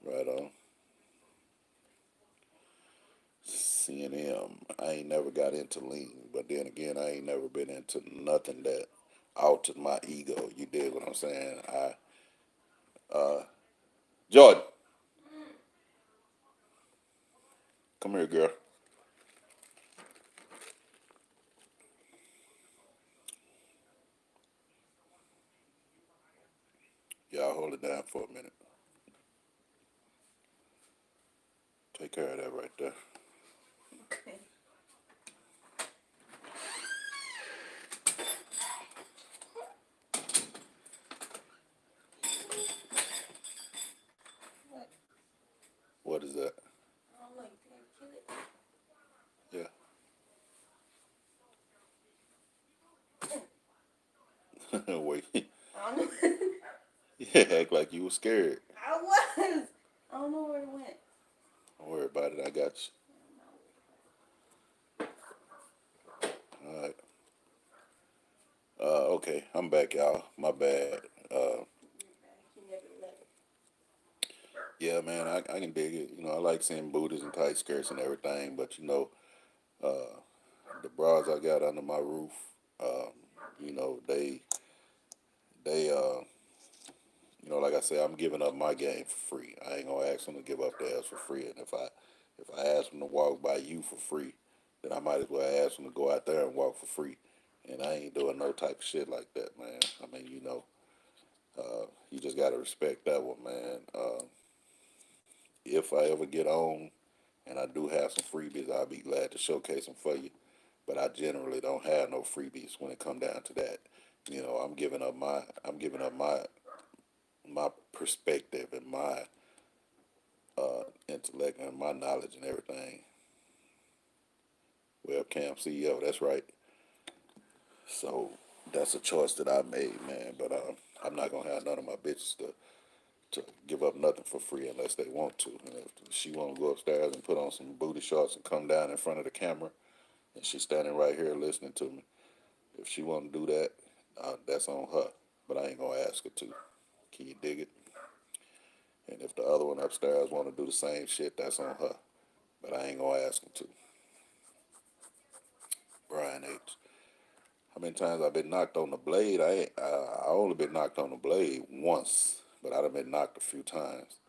Right on. CNM. I ain't never got into lean, but then again, I ain't never been into nothing that altered my ego. You dig what I'm saying? Jordan, come here, girl. Y'all hold it down for a minute. Take care of that right there. What is that? Yeah. Wait. Yeah, act like you was scared. I was. I don't know where it went. Don't worry about it. I got you. All right. Okay, I'm back, y'all. My bad. Yeah, man, I can dig it. I like seeing booties and tight skirts and everything, but uh, the bras I got under my roof, um, they, like I said, I'm giving up my game for free. I ain't gonna ask them to give up theirs for free, and if I ask them to walk by you for free, then I might as well ask them to go out there and walk for free. And I ain't doing no type of shit like that, man. I mean, you just gotta respect that one, man. If I ever get on and I do have some freebies, I'll be glad to showcase them for you. But I generally don't have no freebies when it come down to that. I'm giving up my perspective and my intellect and my knowledge and everything. Webcam CEO, that's right. So that's a choice that I made, man. But I'm not gonna have none of my bitches to give up nothing for free unless they want to. And if she want to go upstairs and put on some booty shorts and come down in front of the camera, and she's standing right here listening to me, if she want to do that, that's on her. But I ain't gonna ask her to. Can you dig it? And if the other one upstairs want to do the same shit, that's on her. But I ain't gonna ask her to. Brian H. How many times I've been knocked on the blade? I only been knocked on the blade once, but I've been knocked a few times.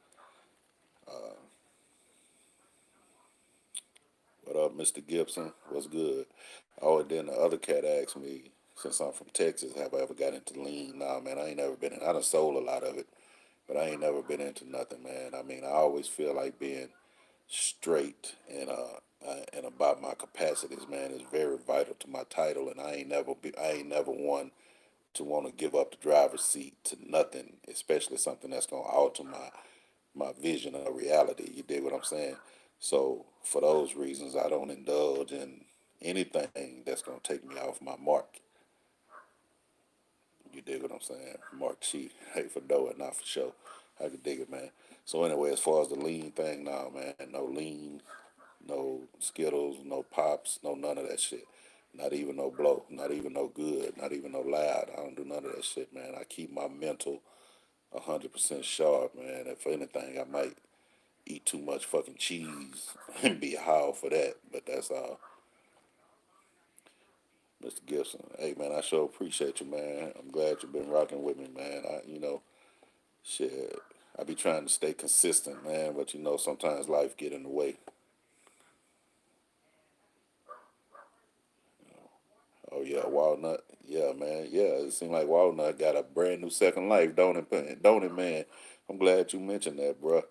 Uh, what up, Mr. Gibson? What's good? Oh, and then the other cat asked me, since I'm from Texas, have I ever got into lean? Nah, man, I ain't never been in. I done sold a lot of it, but I ain't never been into nothing, man. I mean, I always feel like being straight and about my capacities, man, is very vital to my title, and I ain't never one to want to give up the driver's seat to nothing, especially something that's gonna alter my vision of reality. You dig what I'm saying? So for those reasons, I don't indulge in anything that's gonna take me off my mark. You dig what I'm saying? Mark Chief, hey for dough and not for show. I can dig it, man. So anyway, as far as the lean thing, now, man, no lean, no Skittles, no pops, no none of that shit. Not even no blow, not even no good, not even no loud. I don't do none of that shit, man. I keep my mental 100% sharp, man. If anything, I might eat too much fucking cheese and be high for that. But that's all. Mr. Gibson, hey man, I sure appreciate you, man. I'm glad you've been rocking with me, man. Shit, I be trying to stay consistent, man. But sometimes life get in the way. Oh yeah, Walnut. Yeah, man. Yeah, it seems like Walnut got a brand new second life, don't it? Don't it, man? I'm glad you mentioned that, bro.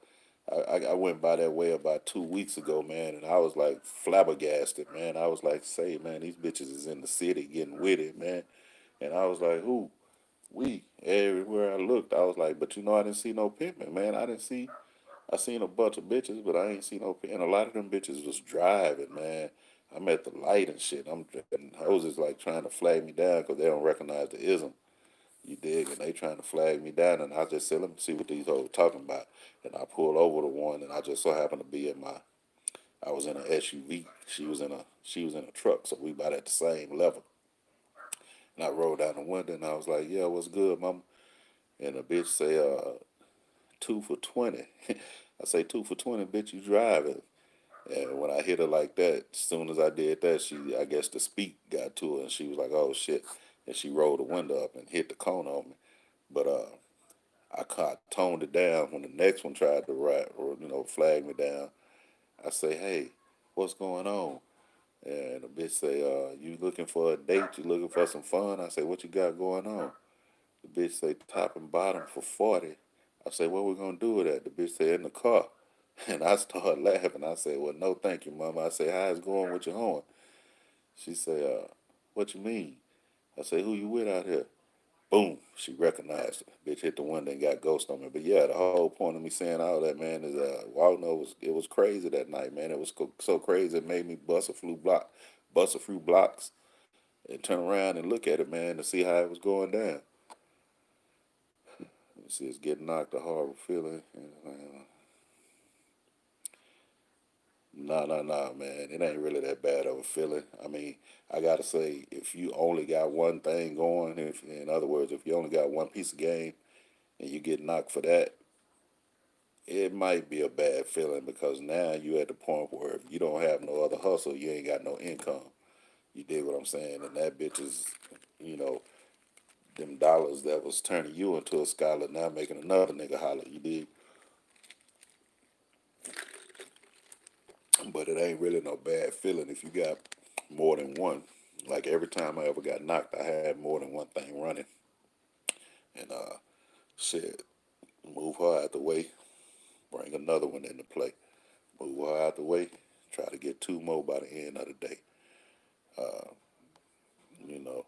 I went by that way about 2 weeks ago, man, and I was like flabbergasted, man. I was like, say, man, these bitches is in the city getting with it, man. And I was like, who? We. Everywhere I looked, I was like, but I didn't see no pimping, man. I seen a bunch of bitches, but I ain't seen no, and a lot of them bitches was driving, man. I'm at the light and shit. And hoes is like trying to flag me down because they don't recognize the ism. You dig? And they trying to flag me down, and I just said, let me see what these hoes talking about. And I pulled over to one, and I just so happened to be I was in an SUV. She was in a truck, so we about at the same level. And I rolled down the window and I was like, "Yeah, what's good, mama?" And the bitch say, 2 for 20. I say 2 for 20, bitch, you driving. And when I hit her like that, as soon as I did that, I guess the speak got to her, and she was like, "Oh shit!" And she rolled the window up and hit the cone on me. But I toned it down when the next one tried to ride or flag me down. I say, "Hey, what's going on?" And the bitch say, "You looking for a date? You looking for some fun?" I say, "What you got going on?" The bitch say, "Top and bottom for 40." I say, "What we gonna do with that?" The bitch say, "In the car." And I started laughing. I said, "Well, no, thank you, mama." I say, "How's it going with your horn?" She say, "What you mean?" I say, "Who you with out here?" Boom, she recognized it. Bitch hit the window and got ghost on me. But yeah, the whole point of me saying all that, man, is Waldo it was crazy that night, man. It was so crazy it made me bust a few blocks, and turn around and look at it, man, to see how it was going down. You see, it's getting knocked, a horrible feeling. No, no, no, man. It ain't really that bad of a feeling. I mean, I gotta say, if you only got one thing going, if in other words, if you only got one piece of game and you get knocked for that, it might be a bad feeling because now you at the point where if you don't have no other hustle, you ain't got no income. You dig what I'm saying? And that bitch is, you know, them dollars that was turning you into a scholar now making another nigga holler. You dig? But it ain't really no bad feeling if you got more than one. Like every time I ever got knocked, I had more than one thing running. And shit, move her out the way, bring another one into play. Move her out the way, try to get two more by the end of the day. You know,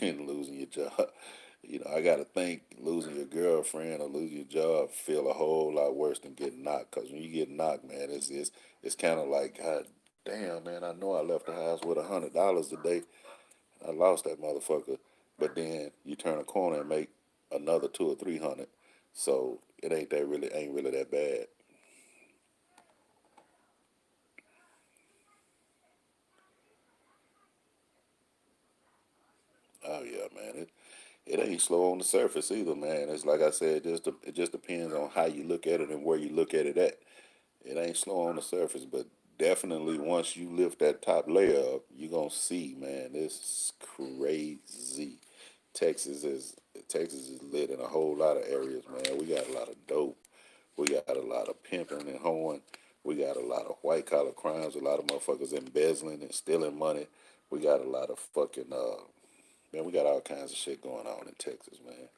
and losing your job. I gotta think losing your girlfriend or losing your job feel a whole lot worse than getting knocked. Cause when you get knocked, man, it's kind of like, God damn, man, I know I left the house with $100 today. I lost that motherfucker. But then you turn a corner and make another 2 or 300. So it ain't really that bad. Oh yeah, man. It ain't slow on the surface either, man. It's like I said, it just depends on how you look at it and where you look at it at. It ain't slow on the surface, but definitely once you lift that top layer up, you gonna see, man, it's crazy. Texas is Texas is lit in a whole lot of areas, man. We got a lot of dope. We got a lot of pimping and hoeing. We got a lot of white collar crimes. A lot of motherfuckers embezzling and stealing money. We got a lot of fucking man. We got all kinds of shit going on in Texas, man.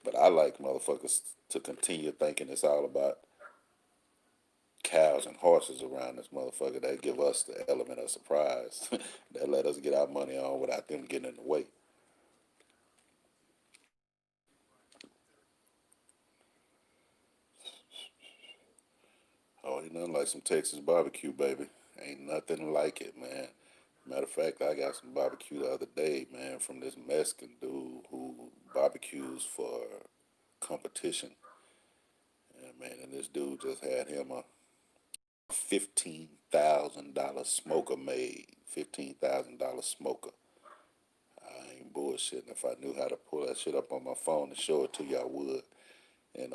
But I like motherfuckers to continue thinking it's all about cows and horses around this motherfucker that give us the element of surprise that let us get our money on without them getting in the way. Oh, ain't nothing like some Texas barbecue, baby. Ain't nothing like it, man. Matter of fact, I got some barbecue the other day, man, from this Mexican dude who barbecues for competition. And man, and this dude just had him a $15,000 smoker made. $15,000 smoker. I ain't bullshitting. If I knew how to pull that shit up on my phone and show it to you, I would. And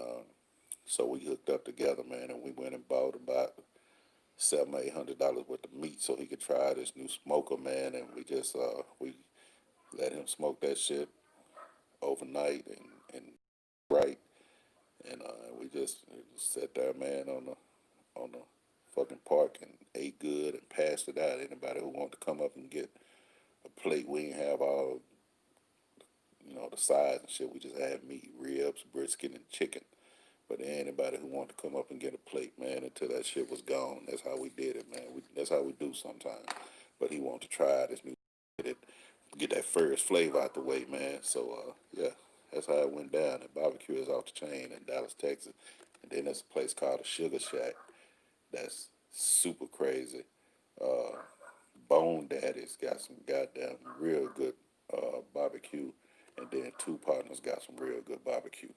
so we hooked up together, man, and we went and bought about $700-800 worth of meat so he could try this new smoker, man. And we let him smoke that shit overnight and right, and we just sat there, man, on the fucking park and ate good and passed it out. Anybody who wanted to come up and get a plate, we didn't have all the sides and shit. We just had meat, ribs, brisket, and chicken. But anybody who wanted to come up and get a plate, man, until that shit was gone. That's how we did it, man. That's how we do sometimes. But he wanted to try this new shit, get that first flavor out the way, man. So yeah, that's how it went down. The barbecue is off the chain in Dallas, Texas. And then there's a place called the Sugar Shack. That's super crazy. Uh, Bone Daddy's got some goddamn real good barbecue, and then Two Partners got some real good barbecue.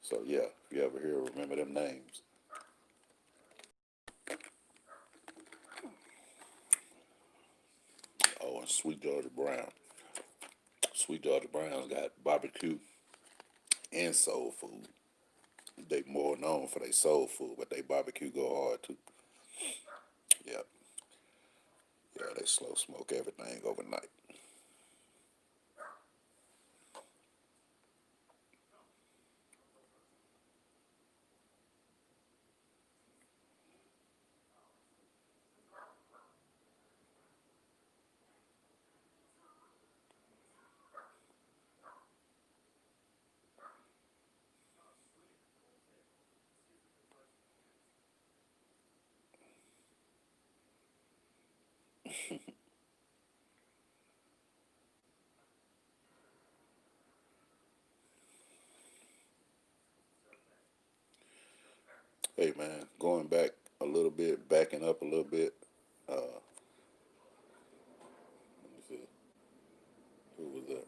So yeah, if you ever hear, remember them names. Sweet Georgia Brown. Sweet Georgia Brown's got barbecue and soul food. They more known for their soul food, but they barbecue go hard too. Yeah, yeah, they slow smoke everything overnight. Hey man, going back a little bit, backing up a little bit. Let me see, who was that?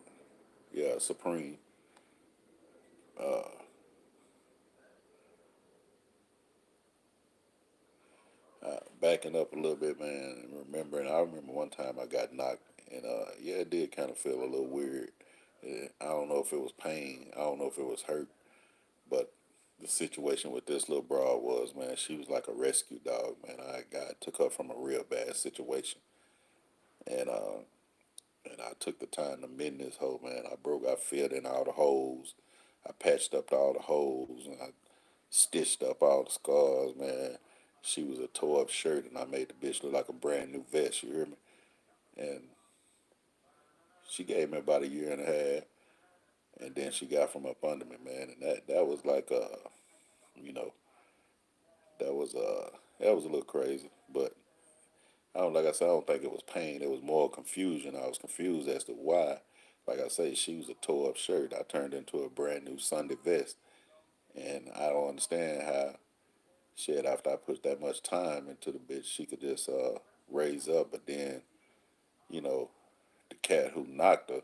Yeah, Supreme. Backing up a little bit, man. And remembering, I remember one time I got knocked, and yeah, it did kind of feel a little weird. I don't know if it was pain. I don't know if it was hurt, but the situation with this little broad was, man, she was like a rescue dog, man. I took her from a real bad situation, and I took the time to mend this hole, man. I filled in all the holes, I patched up all the holes, and I stitched up all the scars, man. She was a tore up shirt, and I made the bitch look like a brand new vest. You hear me? And she gave me about a year and a half, and then she got from up under me, man. And that was like you know, that was that was a little crazy, but I don't like I said, I don't think it was pain. It was more confusion. I was confused as to why. Like I say, she was a tore up shirt. I turned into a brand new Sunday vest, and I don't understand how shit after I put that much time into the bitch, she could just raise up. But then you know, the cat who knocked her,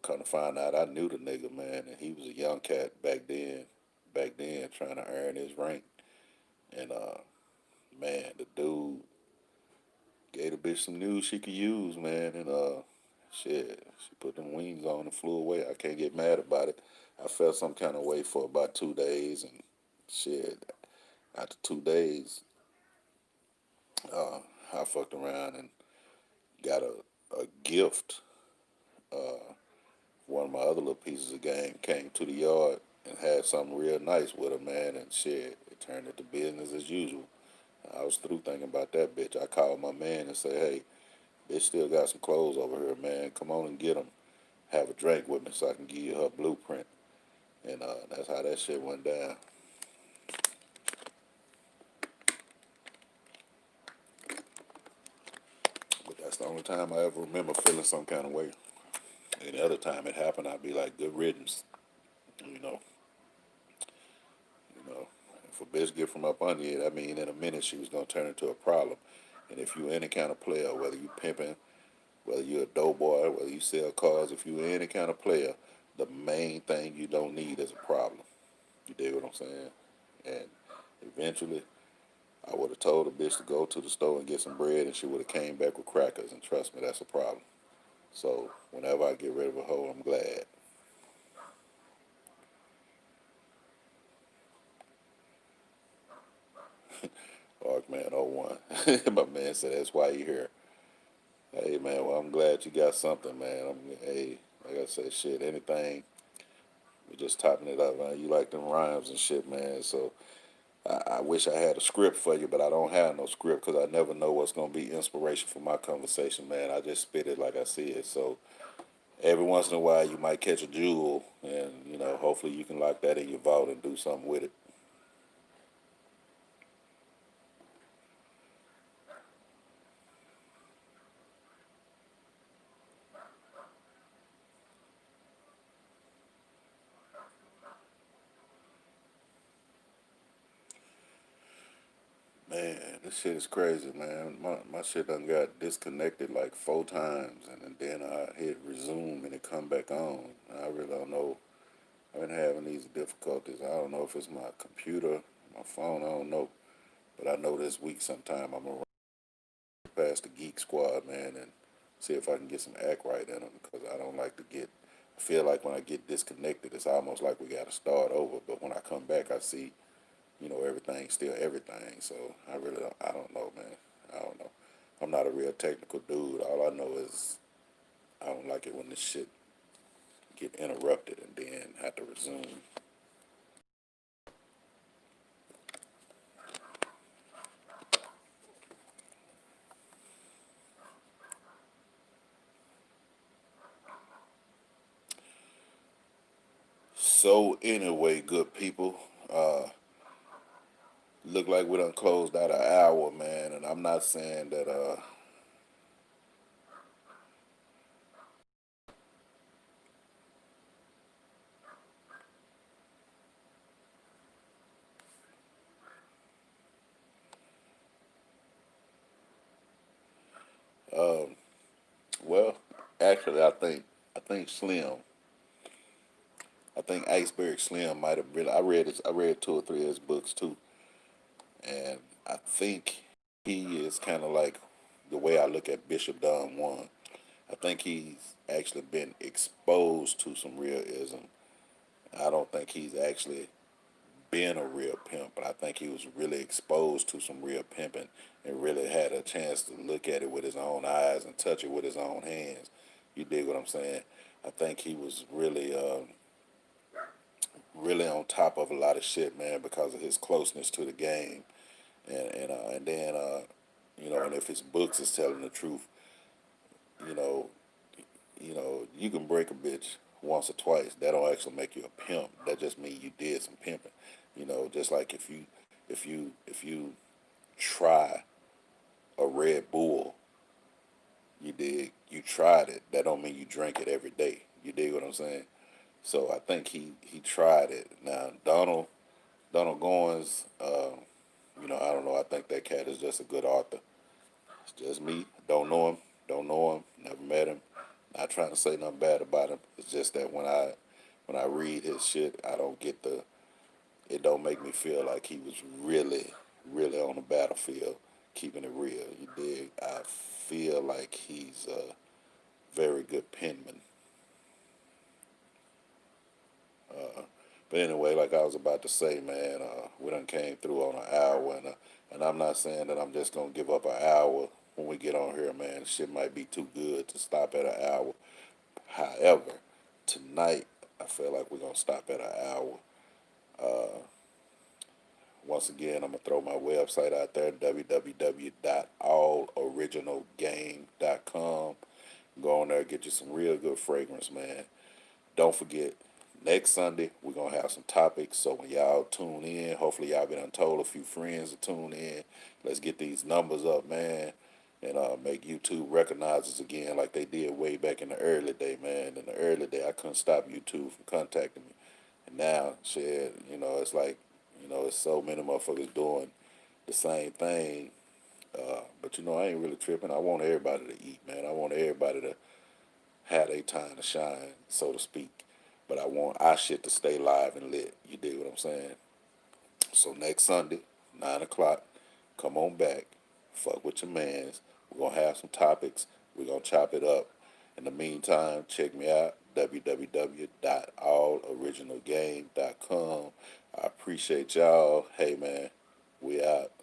come to find out I knew the nigga, man, and he was a young cat back then trying to earn his rank. And man, the dude gave the bitch some news she could use, man, and shit, she put them wings on and flew away. I can't get mad about it. I felt some kind of way for about 2 days, and shit, after 2 days, uh, I fucked around and got a gift. One of my other little pieces of game came to the yard and had something real nice with her, man, and shit, it turned into business as usual. I was through thinking about that bitch. I called my man and said, hey, bitch still got some clothes over here, man. Come on and get them. Have a drink with me so I can give you her blueprint. And that's how that shit went down. But that's the only time I ever remember feeling some kind of way. Any other time it happened, I'd be like, good riddance. You know, you know. If a bitch get from up under you, I mean, in a minute she was gonna turn into a problem. And if you any kind of player, whether you pimping, whether you're a dope boy, whether you sell cars, if you're any kind of player, the main thing you don't need is a problem. You dig what I'm saying? And eventually, I would have told the bitch to go to the store and get some bread, and she would have came back with crackers. And trust me, that's a problem. So whenever I get rid of a hoe, I'm glad. Arkman 01. My man said that's why you here. Hey man, well I'm glad you got something, man. Hey, like I said, shit, anything. We just topping it up, man. You like them rhymes and shit, man. So I wish I had a script for you, but I don't have no script because I never know what's gonna be inspiration for my conversation, man. I just spit it like I see it. So every once in a while, you might catch a jewel, and hopefully you can lock that in your vault and do something with it. Man, this shit is crazy, man. My shit done got disconnected like 4 times, and then I hit resume and it come back on. I really don't know. I've been having these difficulties. I don't know if it's my computer, my phone. I don't know, but I know this week sometime I'm gonna run past the Geek Squad, man, and see if I can get some act right in them because I don't like to get. I feel like when I get disconnected, it's almost like we got to start over. But when I come back, I see, everything's still everything. So I really don't, I don't know, man. I don't know. I'm not a real technical dude. All I know is I don't like it when this shit get interrupted and then have to resume. So anyway, good people, look like we done closed out an hour, man. And I'm not saying that. Well, actually, I think Slim. I think Iceberg Slim might have really. I read two or three of his books too, and I think he is kind of like the way I look at Bishop Don Juan. I think he's actually been exposed to some realism. I don't think he's actually been a real pimp, but I think he was really exposed to some real pimping and really had a chance to look at it with his own eyes and touch it with his own hands. You dig what I'm saying? I think he was really on top of a lot of shit, man, because of his closeness to the game, and then and if his books is telling the truth, you know, you can break a bitch once or twice. That don't actually make you a pimp. That just means you did some pimping. Just like if you try a Red Bull, you tried it. That don't mean you drink it every day. You dig what I'm saying? So I think he tried it. Now Donald Goins, I don't know. I think that cat is just a good author. It's just me. Don't know him. Don't know him. Never met him. Not trying to say nothing bad about him. It's just that when I read his shit, I don't get the. It don't make me feel like he was really, really on the battlefield, keeping it real. You dig? I feel like he's a very good penman. But anyway, like I was about to say, man, we done came through on an hour, and I'm not saying that I'm just gonna give up an hour when we get on here, man. Shit might be too good to stop at an hour. However, tonight I feel like we're gonna stop at an hour. Once again, I'm gonna throw my website out there, www.alloriginalgame.com. Go on there, get you some real good fragrance, man. Don't forget, next Sunday we're gonna have some topics. So when y'all tune in, hopefully y'all been told a few friends to tune in. Let's get these numbers up, man, and make YouTube recognize us again like they did way back in the early day, man. In the early day, I couldn't stop YouTube from contacting me, and now, shit, it's like, it's so many motherfuckers doing the same thing. But I ain't really tripping. I want everybody to eat, man. I want everybody to have their time to shine, so to speak. But I want our shit to stay live and lit. You dig what I'm saying? So next Sunday, 9 o'clock, come on back. Fuck with your mans. We're gonna have some topics. We're gonna chop it up. In the meantime, check me out, www.alloriginalgame.com. I appreciate y'all. Hey man, we out.